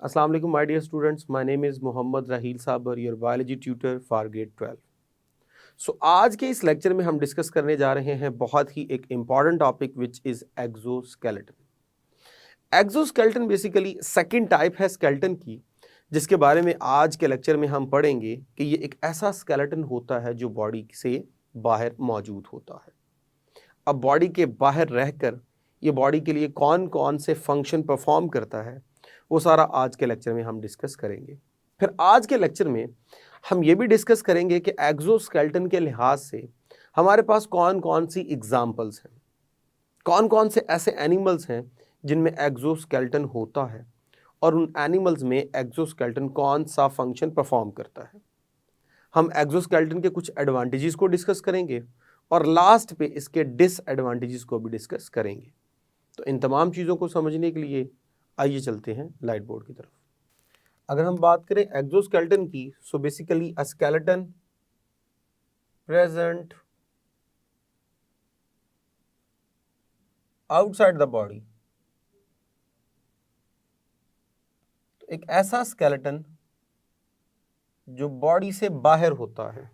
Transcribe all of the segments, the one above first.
Assalamu alaikum, my dear students. My name is Mohammad Raheel Sabar, your biology tutor for grade 12. So आज के इस lecture में हम discuss करने जा रहे हैं बहुत ही एक important topic which is exoskeleton. Exoskeleton basically second type है स्केलेटन की, जिसके बारे में आज के लेक्चर में हम पढ़ेंगे कि ये एक ऐसा स्केलेटन होता है जो बॉडी से बाहर मौजूद होता है। अब बॉडी के बाहर रहकर ये बॉडी के लिए कौन कौन से फंक्शन परफॉर्म करता है वो सारा आज के लेक्चर में हम डिस्कस करेंगे। फिर आज के लेक्चर में हम ये भी डिस्कस करेंगे कि एक्सोस्केलेटन के लिहाज से हमारे पास कौन कौन सी एग्जाम्पल्स हैं, कौन कौन से ऐसे एनिमल्स हैं जिनमें एक्सोस्केलेटन होता है और उन एनिमल्स में एक्सोस्केलेटन कौन सा फंक्शन परफॉर्म करता है। हम एक्सोस्केलेटन के कुछ एडवांटेजेस को डिस्कस करेंगे और लास्ट पे इसके डिसएडवांटेजेस को भी डिस्कस करेंगे। तो इन तमाम चीज़ों को समझने के लिए आइए चलते हैं लाइट बोर्ड की तरफ। अगर हम बात करें एक्सोस्केलेटन की, so basically a skeleton present outside the body, तो एक ऐसा स्केलेटन जो बॉडी से बाहर होता है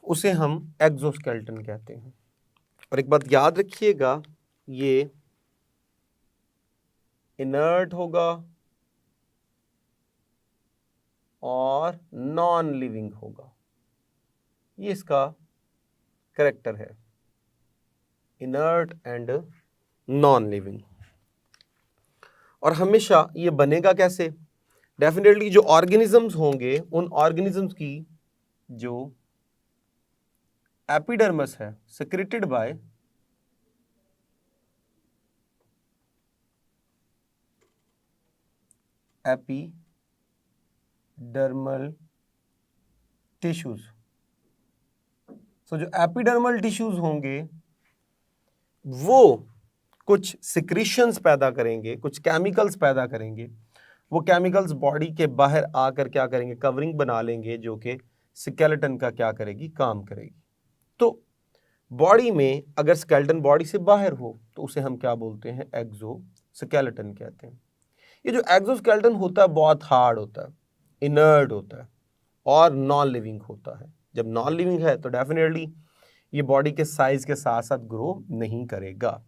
उसे हम एक्सोस्केलेटन कहते हैं। और एक बात याद रखिएगा, ये इनर्ट होगा और नॉन लिविंग होगा। ये इसका करेक्टर है, इनर्ट एंड नॉन लिविंग। और हमेशा ये बनेगा कैसे? डेफिनेटली जो ऑर्गेनिजम्स होंगे उन ऑर्गेनिजम्स की जो एपिडर्मस है सिक्रेटेड बाय एपिडर्मल टिश्यूज। सो जो एपिडर्मल टिश्यूज होंगे वो कुछ सिक्रीशंस पैदा करेंगे, कुछ केमिकल्स पैदा करेंगे। वो केमिकल्स बॉडी के बाहर आकर क्या करेंगे? कवरिंग बना लेंगे, जो कि स्केलेटन का क्या करेगी? काम करेगी। तो बॉडी में अगर स्केलेटन बॉडी से बाहर हो तो उसे हम क्या बोलते हैं? एक्सोस्केलेटन कहते हैं। ये जो एक्सोस्केलेटन होता है बहुत हार्ड होता है, इनर्ट होता है और नॉन लिविंग होता है। जब नॉन लिविंग है तो डेफिनेटली ये बॉडी के साइज के साथ साथ ग्रो नहीं करेगा।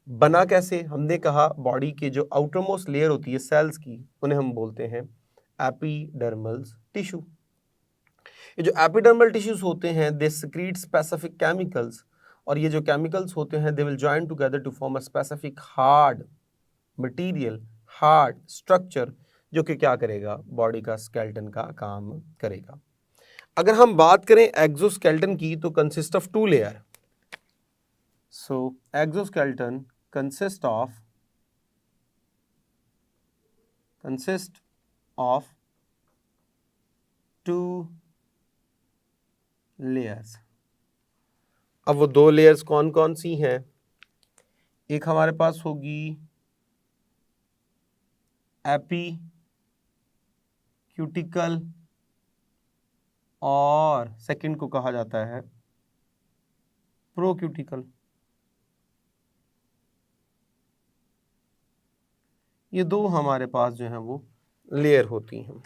बना कैसे? हमने कहा बॉडी के जो आउटरमोस्ट लेयर होती है सेल्स की, उन्हें हम बोलते हैं एपिडर्मल टिश्यू। ये जो एपिडर्मल टिश्यूज होते हैं दे सिक्रीट स्पेसिफिक केमिकल्स, और ये जो केमिकल्स होते हैं they will join together to form a specific hard material, hard structure, जो कि क्या करेगा? बॉडी का स्केलेटन का काम करेगा। अगर हम बात करें एक्सोस्केलेटन की तो consist of two layer. So exoskeleton consist of two layers. अब वो दो लेयर्स कौन कौन सी हैं? एक हमारे पास होगी एपीक्यूटिकल और सेकंड को कहा जाता है प्रोक्यूटिकल। ये दो हमारे पास जो है वो लेयर होती हैं।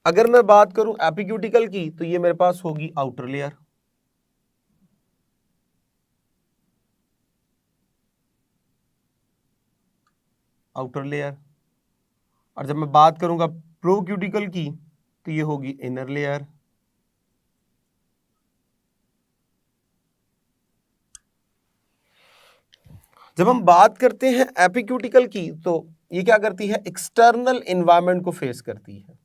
अगर मैं बात करूं एपीक्यूटिकल की तो ये मेरे पास होगी आउटर लेयर, आउटर लेयर। और जब मैं बात करूंगा प्रोक्यूटिकल की तो ये होगी इनर लेयर। जब हम बात करते हैं एपीक्यूटिकल की तो ये क्या करती है? एक्सटर्नल एनवायरनमेंट को फेस करती है।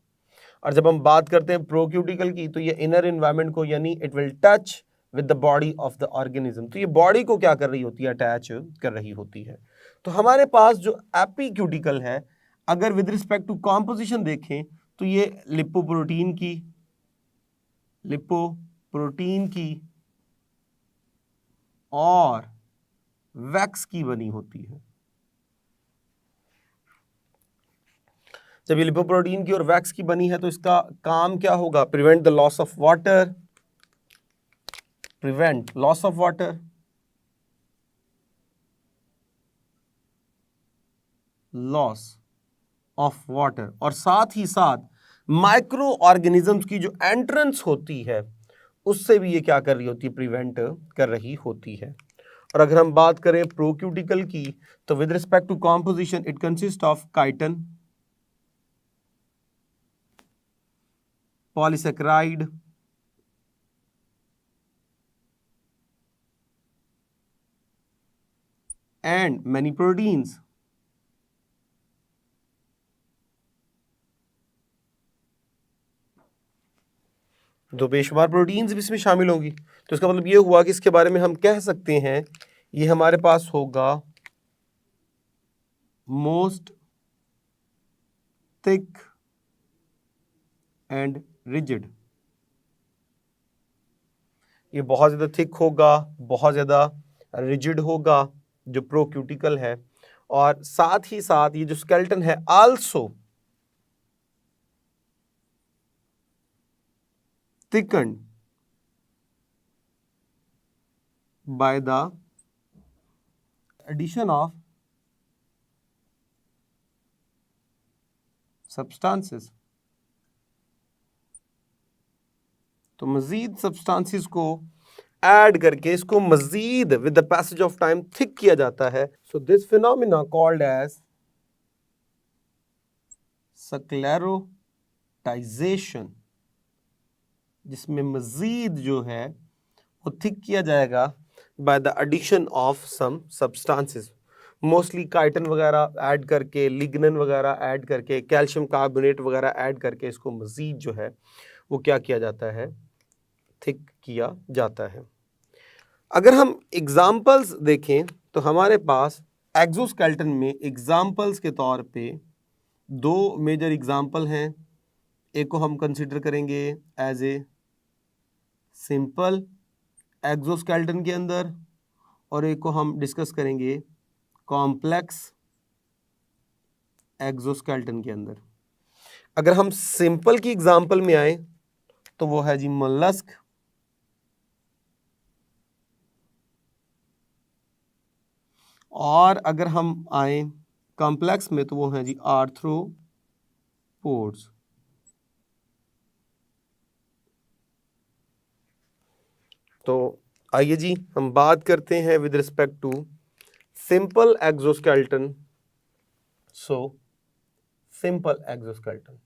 और जब हम बात करते हैं प्रोक्यूटिकल की तो ये इनर एनवायरनमेंट को, यानी it will touch with the body of the organism. तो ये बॉडी को क्या कर रही होती है? अटैच कर रही होती है। तो हमारे पास जो एपीक्यूटिकल है, अगर विद रिस्पेक्ट टू कॉम्पोजिशन देखें तो ये लिपोप्रोटीन की और वैक्स की बनी होती है। जब ये लिपोप्रोटीन की और वैक्स की बनी है तो इसका काम क्या होगा? Prevent the loss of water, prevent loss of water, loss of water, और साथ ही साथ माइक्रो ऑर्गेनिजम्स की जो एंट्रेंस होती है उससे भी ये क्या कर रही होती है, प्रिवेंट कर रही होती है। और अगर हम बात करें प्रोक्यूटिकल की, तो with respect to composition it consist of chitin, polysaccharide, and many proteins. दो बेशुमार प्रोटीन्स भी इसमें शामिल होंगी। तो इसका मतलब ये हुआ कि इसके बारे में हम कह सकते हैं ये हमारे पास होगा मोस्ट थिक एंड रिजिड। ये बहुत ज्यादा थिक होगा, बहुत ज्यादा रिजिड होगा जो प्रोक्यूटिकल है, और साथ ही साथ ये जो स्केलेटन है also thickened by the addition of substances। तो मजीद सब्सटेंसेस को ऐड करके इसको मजीद with the passage of time thick किया जाता है। So this phenomena called as sclerotization, जिसमें मजीद जो है वो थिक किया जाएगा by the addition of some substances, mostly chitin वगैरह ऐड करके, लिग्नन वगैरह ऐड करके, कैल्शियम कार्बोनेट वगैरह ऐड करके इसको मजीद जो है वो क्या किया जाता है, थिक किया जाता है। अगर हम एग्जाम्पल्स देखें तो हमारे पास एक्सोस्केलेटन में एग्जाम्पल्स के तौर पे दो मेजर एग्जाम्पल हैं। एक को हम कंसिडर करेंगे एज ए सिंपल एक्सोस्केलेटन के अंदर, और एक को हम डिस्कस करेंगे कॉम्प्लेक्स एक्सोस्केलेटन के अंदर। अगर हम सिंपल की एग्जाम्पल में आए तो वो है जी मोलस्क, और अगर हम आए कॉम्प्लेक्स में तो वो है जी आर्थ्रोपोड्स। तो आइए जी हम बात करते हैं with respect to simple exoskeleton. So simple exoskeleton,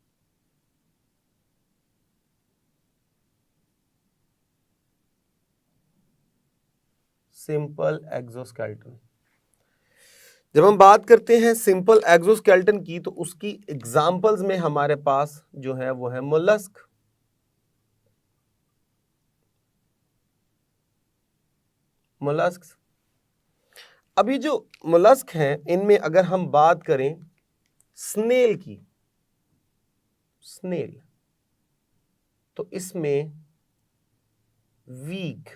simple exoskeleton, जब हम बात करते हैं सिंपल एक्सोस्केलेटन की तो उसकी एग्जाम्पल्स में हमारे पास जो है वो है मोलस्क, मोलस्क। अभी जो मोलस्क हैं इनमें अगर हम बात करें स्नेल की, स्नेल, तो इसमें वीक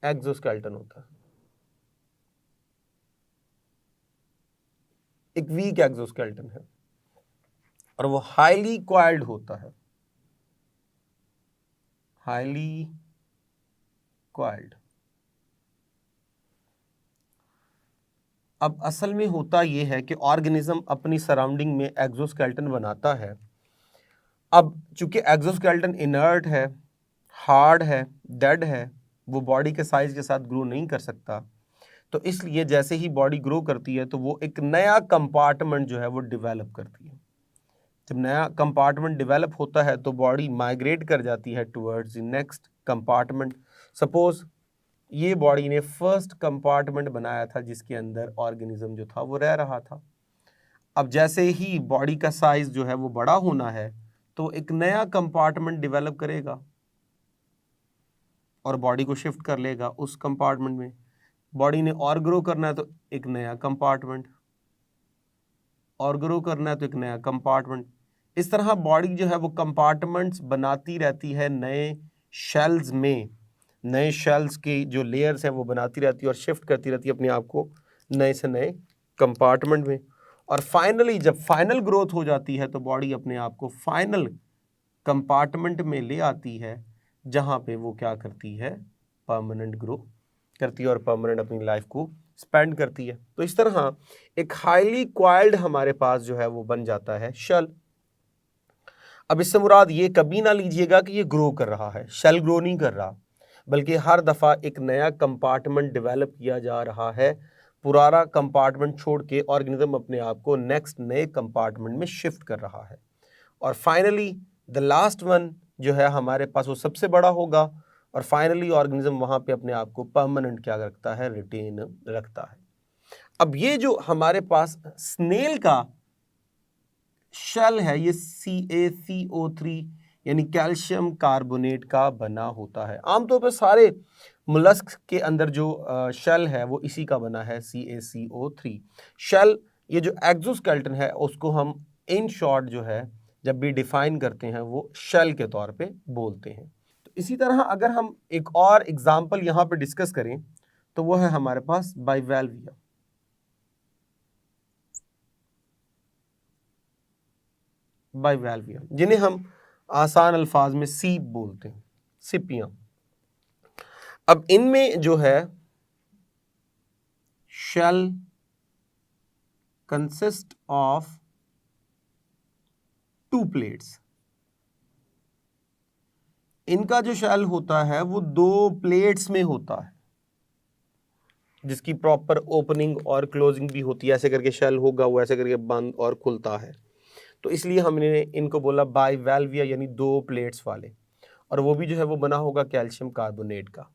एक्सोस्केलेटन होता है, एक वीक एक्सोस्केलेटन है, और वो हाईली कॉइल्ड होता है, हाईली कॉइल्ड। अब असल में होता यह है कि ऑर्गेनिज्म अपनी सराउंडिंग में एक्सोस्केलेटन बनाता है। अब चूंकि एक्सोस्केलेटन इनर्ट है, हार्ड है, डेड है, वो बॉडी के साइज के साथ ग्रो नहीं कर सकता, तो इसलिए जैसे ही बॉडी ग्रो करती है तो वो एक नया कंपार्टमेंट जो है वो डेवलप करती है। जब नया कंपार्टमेंट डेवलप होता है तो बॉडी माइग्रेट कर जाती है towards the next compartment. Suppose ये बॉडी ने फर्स्ट कंपार्टमेंट बनाया था जिसके अंदर ऑर्गेनिज्म जो था वो रह रहा था। अब जैसे ही बॉडी का साइज जो है वो बड़ा होना है तो एक नया कंपार्टमेंट डेवलप करेगा और बॉडी को शिफ्ट कर लेगा उस कंपार्टमेंट में। बॉडी ने और ग्रो करना है तो एक नया कंपार्टमेंट, और ग्रो करना है तो एक नया कंपार्टमेंट। इस तरह बॉडी जो है वो कंपार्टमेंट्स बनाती रहती है नए शेल्स में, नए शेल्स की जो लेयर्स हैं वो बनाती रहती है और शिफ्ट करती रहती है अपने आप को नए से नए कंपार्टमेंट में। और फाइनली जब फाइनल ग्रोथ हो जाती है तो बॉडी अपने आप को फाइनल कंपार्टमेंट में ले आती है जहाँ पे वो क्या करती है, परमानेंट ग्रो करती है और परमानेंट अपनी लाइफ को स्पेंड करती है। तो इस तरह एक हाईली क्वाइल्ड हमारे पास जो है वो बन जाता है शेल। अब इससे मुराद ये कभी ना लीजिएगा कि ये ग्रो कर रहा है, शेल ग्रो नहीं कर रहा, बल्कि हर दफ़ा एक नया कंपार्टमेंट डेवलप किया जा रहा है। पुराना कंपार्टमेंट छोड़ के ऑर्गेनिज्म अपने आप को नेक्स्ट नए कंपार्टमेंट में शिफ्ट कर रहा है, और फाइनली द लास्ट वन जो है हमारे पास वो सबसे बड़ा होगा, और फाइनली ऑर्गेनिज्म वहां पे अपने आप को परमानेंट क्या रखता है, रिटेन रखता है। अब ये जो हमारे पास स्नेल का शेल है ये CaCO3 यानी कैल्शियम कार्बोनेट का बना होता है। आमतौर पर सारे मोलस्क के अंदर जो शेल है वो इसी का बना है, CaCO3 शेल। ये जो एक्सोस्केलेटन है उसको हम इन शॉर्ट जो है जब भी डिफाइन करते हैं वो शेल के तौर पे बोलते हैं। तो इसी तरह अगर हम एक और एग्जांपल यहाँ पे डिस्कस करें तो वो है हमारे पास बाइवेल्विया। बाइवेल्विया जिन्हें हम आसान अल्फाज में सीप बोलते हैं, सिपियां। अब इनमें जो है शेल कंसिस्ट ऑफ 2 प्लेट्स। इनका जो शेल होता है वो 2 प्लेट्स में होता है, जिसकी प्रॉपर ओपनिंग और क्लोजिंग भी होती है। ऐसे करके शेल होगा, वो ऐसे करके बंद और खुलता है। तो इसलिए हमने इनको बोला बाइवेल्विया यानी 2 प्लेट्स वाले, और वो भी जो है वो बना होगा कैल्शियम कार्बोनेट का।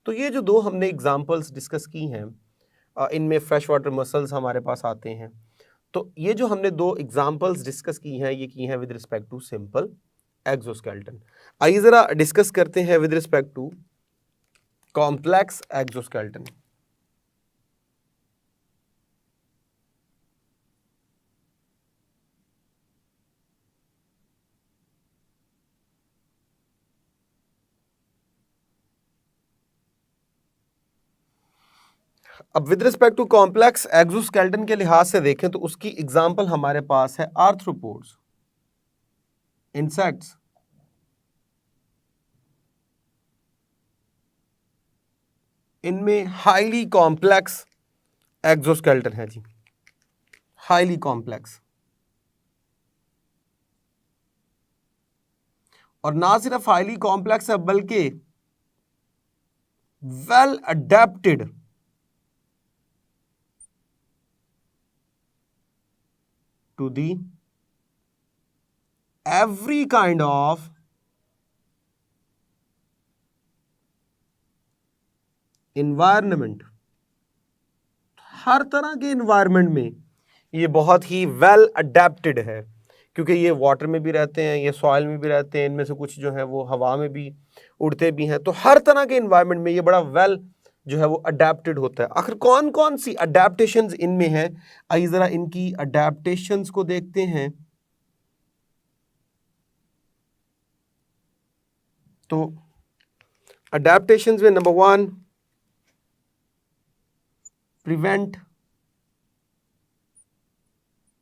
तो ये जो 2 हमने एग्जांपल्स डिस्कस की हैं, इनमें फ्रेश वाटर मसल्स हमारे पास आते हैं। तो ये जो हमने 2 एग्जांपल्स डिस्कस की हैं ये की हैं with respect to simple exoskeleton. आइए जरा डिस्कस करते हैं with respect to complex exoskeleton. अब with respect to complex exoskeleton के लिहाज से देखें तो उसकी एग्जांपल हमारे पास है आर्थ्रोपोड्स, इंसेक्ट्स, इनमें हाईली कॉम्प्लेक्स एक्सोस्केलेटन है जी, हाईली कॉम्प्लेक्स। और ना सिर्फ हाईली कॉम्प्लेक्स है बल्कि well adapted to the every kind of environment। हर तरह के environment में ये बहुत ही वेल अडेप्टेड है, क्योंकि ये वाटर में भी रहते हैं, ये सॉइल में भी रहते हैं, इनमें से कुछ जो है वो हवा में भी उड़ते भी हैं। तो हर तरह के environment में ये बड़ा वेल जो है वो अडेप्टेड होता है। आखिर कौन कौन सी अडेप्टेशंस इनमें हैं, आइए जरा इनकी अडेप्टेशंस को देखते हैं। तो अडेप्टेशंस में number 1 prevent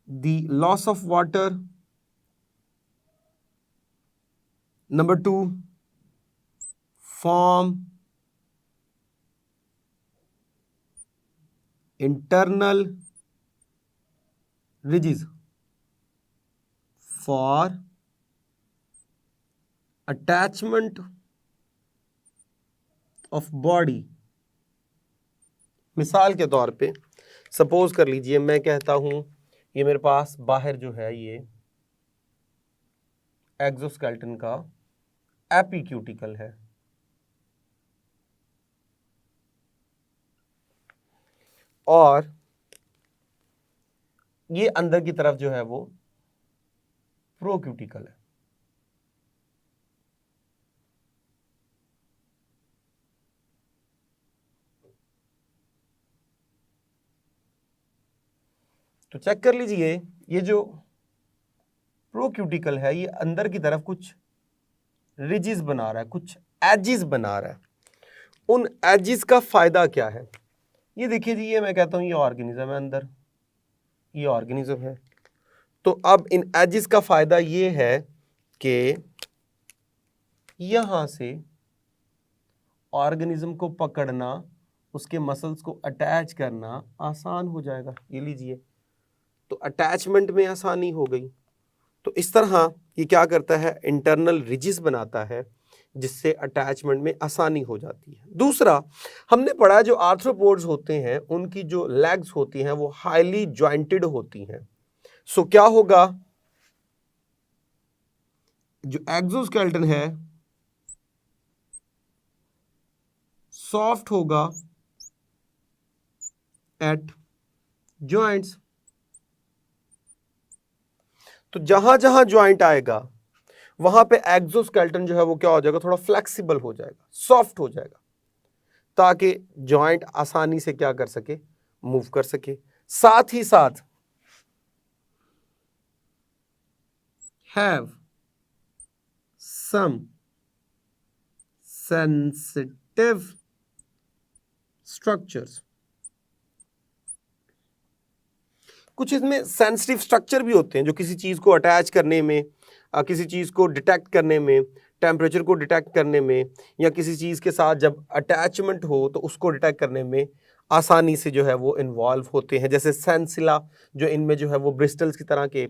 the loss of water, number 2 form internal ridges for attachment of body। मिसाल के तौर पे सपोज कर लीजिए मैं कहता हूं ये मेरे पास बाहर जो है ये एक्सोस्केलेटन का एपिक्यूटिकल है, और ये अंदर की तरफ जो है वो प्रोक्यूटिकल है। तो चेक कर लीजिए ये जो प्रोक्यूटिकल है ये अंदर की तरफ कुछ रिजिस बना रहा है, कुछ एजिस बना रहा है। उन एजिस का फायदा क्या है, ये देखिए जी, ये मैं कहता हूं ये ऑर्गेनिज्म है, अंदर ये ऑर्गेनिज्म है। तो अब इन एजिस का फायदा ये है कि यहां से ऑर्गेनिज्म को पकड़ना उसके मसल्स को अटैच करना आसान हो जाएगा। ये लीजिए, तो अटैचमेंट में आसानी हो गई। तो इस तरह ये क्या करता है, इंटरनल रिजिस बनाता है, जिससे अटैचमेंट में आसानी हो जाती है। दूसरा, हमने पढ़ा जो आर्थ्रोपोड्स होते हैं उनकी जो लेग्स होती हैं वो हाईली जॉइंटेड होती हैं। सो क्या होगा, जो एक्सोस्केलेटन है सॉफ्ट होगा एट जॉइंट्स। तो जहां जहां जॉइंट आएगा वहां पे एक्सोस्केलेटन जो है वो क्या हो जाएगा, थोड़ा फ्लेक्सिबल हो जाएगा, सॉफ्ट हो जाएगा, ताकि जॉइंट आसानी से क्या कर सके, मूव कर सके। साथ ही साथ हैव सम सेंसिटिव स्ट्रक्चर्स। कुछ इसमें सेंसिटिव स्ट्रक्चर भी होते हैं जो किसी चीज को अटैच करने में, किसी चीज को डिटेक्ट करने में, टेम्परेचर को डिटेक्ट करने में, या किसी चीज के साथ जब अटैचमेंट हो तो उसको डिटेक्ट करने में आसानी से जो है वो इन्वॉल्व होते हैं। जैसे सेंसिला, जो इनमें जो है वो ब्रिस्टल्स की तरह के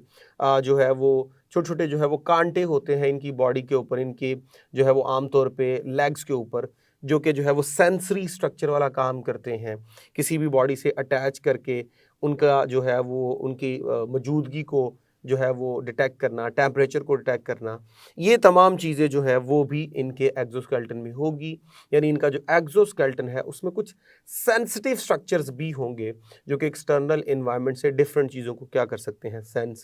जो है वो छोटे छोटे जो है वो कांटे होते हैं इनकी बॉडी के ऊपर, इनके जो है वो आमतौर पे लेग्स के ऊपर, जो कि जो है वो सेंसरी स्ट्रक्चर वाला काम करते हैं, किसी भी बॉडी से अटैच करके उनका जो है वो उनकी मौजूदगी को जो है वो डिटेक्ट करना, टेम्परेचर को डिटेक्ट करना, ये तमाम चीज़ें जो है वो भी इनके एक्सोस्केलेटन में होगी। यानी इनका जो एक्सोस्केलेटन है उसमें कुछ सेंसिटिव स्ट्रक्चर्स भी होंगे जो कि एक्सटर्नल एनवायरनमेंट से डिफरेंट चीज़ों को क्या कर सकते हैं, सेंस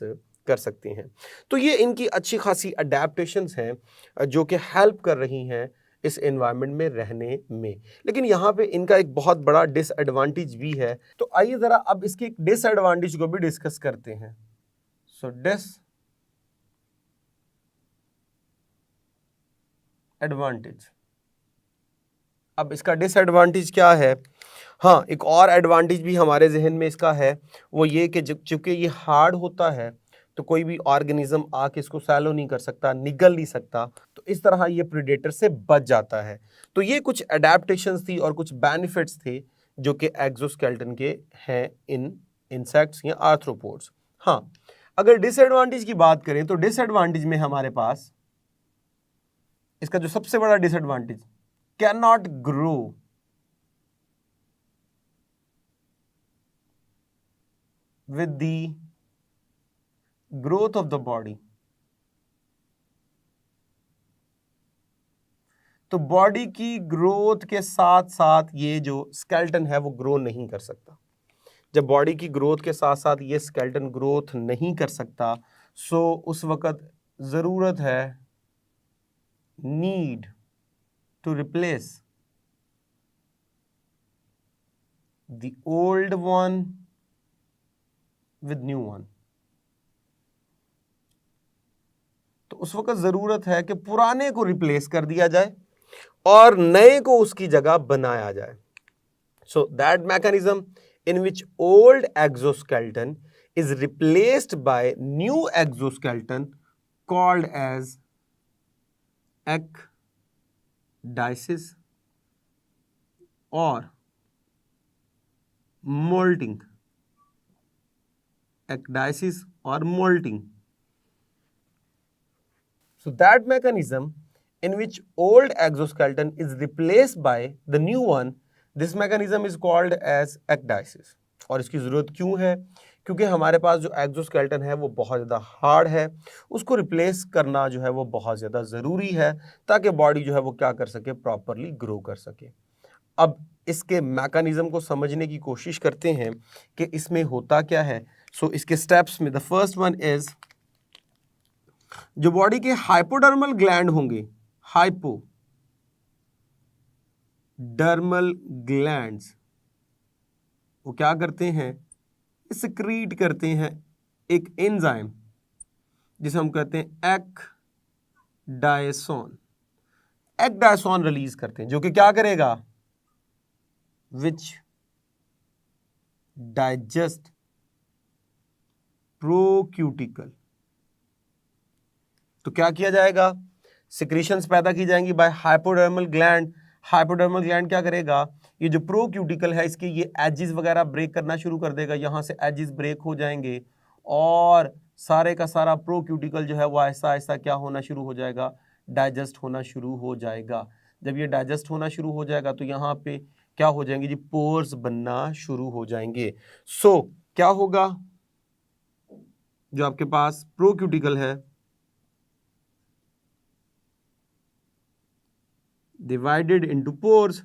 कर सकते हैं। तो ये इनकी अच्छी खासी अडेप्टेशंस हैं जो कि हेल्प कर रही हैं इस एनवायरनमेंट में रहने में। लेकिन यहाँ पे इनका एक बहुत बड़ा डिसएडवांटेज भी है। तो आइए ज़रा अब इसके एक डिसएडवांटेज को भी डिस्कस करते हैं। सो डिसएडवांटेज, अब इसका डिसएडवांटेज क्या है। हाँ, एक और एडवांटेज भी हमारे जहन में इसका है, वो ये कि चूंकि ये हार्ड होता है तो कोई भी ऑर्गेनिज्म आके इसको सैलो नहीं कर सकता, निगल नहीं सकता, तो इस तरह ये प्रेडेटर से बच जाता है। तो ये कुछ अडेप्टेशंस थी और कुछ बेनिफिट्स थे जो कि एक्सोस्केलेटन के हैं इन इंसेक्ट्स या आर्थ्रोपोड्स। हाँ, अगर डिसएडवांटेज की बात करें तो डिसएडवांटेज में हमारे पास इसका जो सबसे बड़ा disadvantage, can not grow with the growth of the body. तो बॉडी की ग्रोथ के साथ साथ ये जो स्केलेटन है वो ग्रो नहीं कर सकता। जब बॉडी की ग्रोथ के साथ साथ ये स्केलेटन ग्रोथ नहीं कर सकता, सो उस वक्त जरूरत है, need to replace the old one with new one. तो उस वक्त जरूरत है कि पुराने को रिप्लेस कर दिया जाए और नए को उसकी जगह बनाया जाए। So that mechanism in which old exoskeleton is replaced by new exoskeleton called as ekdysis or molting. Ekdysis or molting. So that mechanism in which old exoskeleton is replaced by the new one, this mechanism is called as ecdysis. और इसकी ज़रूरत क्यों है, क्योंकि हमारे पास जो exoskeleton है वो बहुत ज़्यादा हार्ड है, उसको रिप्लेस करना जो है वो बहुत ज़्यादा ज़रूरी है ताकि बॉडी जो है वो क्या कर सके, प्रॉपरली ग्रो कर सके। अब इसके मैकेनिज्म को समझने की कोशिश करते हैं कि इसमें होता क्या है। सो इसके स्टेप्स में द फर्स्ट वन इज, जो बॉडी के हाइपोडर्मल ग्लैंड होंगे, हाइपोडर्मल ग्लैंड्स, वो क्या करते हैं, सिक्रीट करते हैं एक एंजाइम जिसे हम कहते हैं एक्डायसोन। एक्डायसोन रिलीज करते हैं जो कि क्या करेगा, विच डाइजेस्ट प्रोक्यूटिकल। तो क्या किया जाएगा, सिक्रीशंस पैदा की जाएंगी by hypodermal gland. Hypodermal gland क्या करेगा, ये जो प्रोक्यूटिकल है इसके ये एजेस वगैरह ब्रेक करना शुरू कर देगा, यहाँ से एजेस ब्रेक हो जाएंगे और सारे का सारा प्रोक्यूटिकल जो है वो ऐसा ऐसा क्या होना शुरू हो जाएगा, डाइजेस्ट होना शुरू हो जाएगा। जब ये डाइजेस्ट होना शुरू हो जाएगा तो यहाँ पे क्या हो जाएंगे जी, पोर्स बनना शुरू हो जाएंगे। सो क्या होगा, जो आपके पास प्रोक्यूटिकल है डिवाइडेड इनटू पोर्स,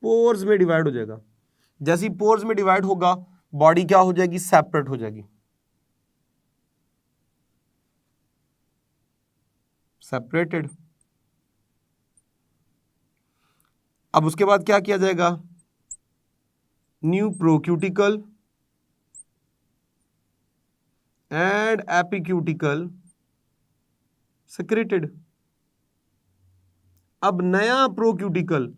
पोर्स में डिवाइड हो जाएगा। जैसे ही पोर्स में डिवाइड होगा बॉडी क्या हो जाएगी, सेपरेट हो जाएगी, सेपरेटेड। अब उसके बाद क्या किया जाएगा, न्यू प्रोक्यूटिकल एंड एपिक्यूटिकल सेक्रेटेड। अब नया प्रोक्यूटिकल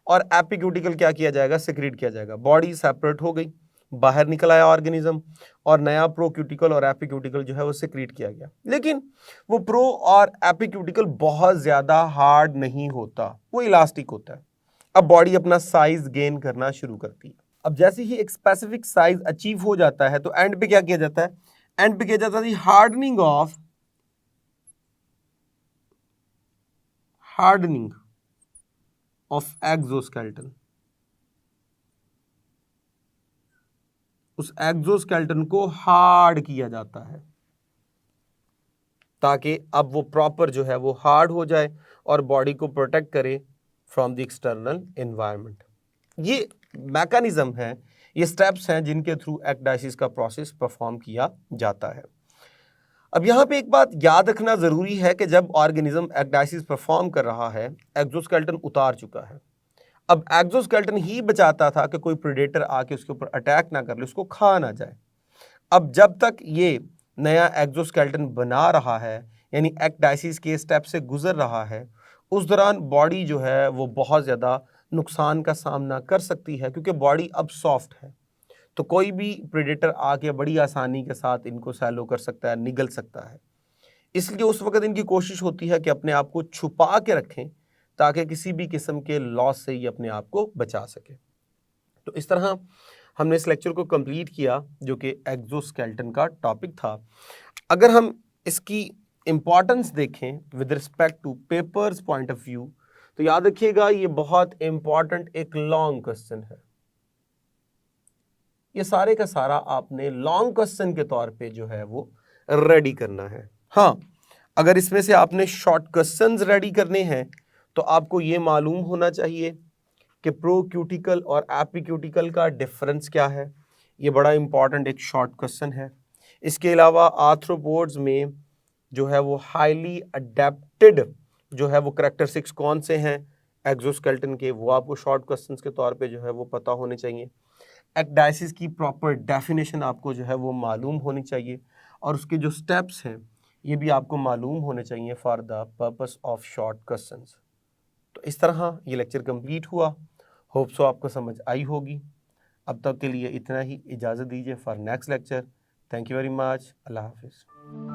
और एपिक्यूटिकल क्या किया जाएगा, सेक्रेट किया जाएगा। बॉडी सेपरेट हो गई, बाहर निकल आया ऑर्गेनिज्म और नया प्रोक्यूटिकल और एपिक्यूटिकल जो है वो सेक्रेट किया गया। लेकिन वो प्रो और एपिक्यूटिकल बहुत ज्यादा हार्ड नहीं होता, वो इलास्टिक होता है। अब बॉडी अपना साइज गेन करना शुरू करती है। अब जैसे ही एक स्पेसिफिक साइज अचीव हो जाता है तो एंड पे क्या किया जाता है, एंड पे किया जाता है हार्डनिंग ऑफ एक्सोस्केलेटन। उस एक्सोस्केलेटन को हार्ड किया जाता है ताकि अब वो प्रॉपर जो है वो हार्ड हो जाए और बॉडी को प्रोटेक्ट करे फ्रॉम द एक्सटर्नल एनवायरनमेंट। ये मैकेनिज्म है, ये स्टेप्स हैं जिनके थ्रू एक्डाइसिस का प्रोसेस परफॉर्म किया जाता है। अब यहाँ पे एक बात याद रखना जरूरी है कि जब ऑर्गेनिज्म एक्डाइसिस परफॉर्म कर रहा है, एक्सोस्केलेटन उतार चुका है। अब एक्सोस्केलेटन ही बचाता था कि कोई प्रेडेटर आके उसके ऊपर अटैक ना कर ले, उसको खा ना जाए। अब जब तक ये नया एक्सोस्केलेटन बना रहा है, यानी एक्डाइसिस के स्टेप से गुजर रहा है, उस दौरान बॉडी जो है वो बहुत ज़्यादा नुकसान का सामना कर सकती है, क्योंकि बॉडी अब सॉफ्ट है। तो कोई भी प्रेडेटर आके बड़ी आसानी के साथ इनको सैलो कर सकता है, निगल सकता है। इसलिए उस वक्त इनकी कोशिश होती है कि अपने आप को छुपा के रखें ताकि किसी भी किस्म के लॉस से ये अपने आप को बचा सके। तो इस तरह हमने इस लेक्चर को कंप्लीट किया जो कि एक्सोस्केलेटन का टॉपिक था। अगर हम इसकी इंपॉर्टेंस देखें with respect two papers point of view, तो याद रखिएगा ये बहुत इंपॉर्टेंट एक लॉन्ग क्वेश्चन है। ये सारे का सारा आपने लॉन्ग क्वेश्चन के तौर पे जो है वो रेडी करना है। हाँ, अगर इसमें से आपने शॉर्ट क्वेश्चंस रेडी करने हैं तो आपको ये मालूम होना चाहिए कि प्रोक्यूटिकल और एपिक्यूटिकल का डिफरेंस क्या है। ये बड़ा इंपॉर्टेंट एक शॉर्ट क्वेश्चन है। इसके अलावा आर्थ्रोपोड्स में जो है वो हाईली अडेप्टेड जो है वो करैक्टरिस्टिक्स कौन से हैं एक्सोस्केलेटन के, वो आपको शॉर्ट क्वेश्चंस के तौर पे जो है वो पता होने चाहिए। एक्डाइसिस की प्रॉपर डेफिनेशन आपको जो है वो मालूम होनी चाहिए और उसके जो स्टेप्स हैं ये भी आपको मालूम होने चाहिए for the purpose of short questions. तो इस तरह ये लेक्चर कंप्लीट हुआ। होप सो आपको समझ आई होगी। अब तक के लिए इतना ही, इजाज़त दीजिए for next lecture. Thank you very much. Allah हाफिज़।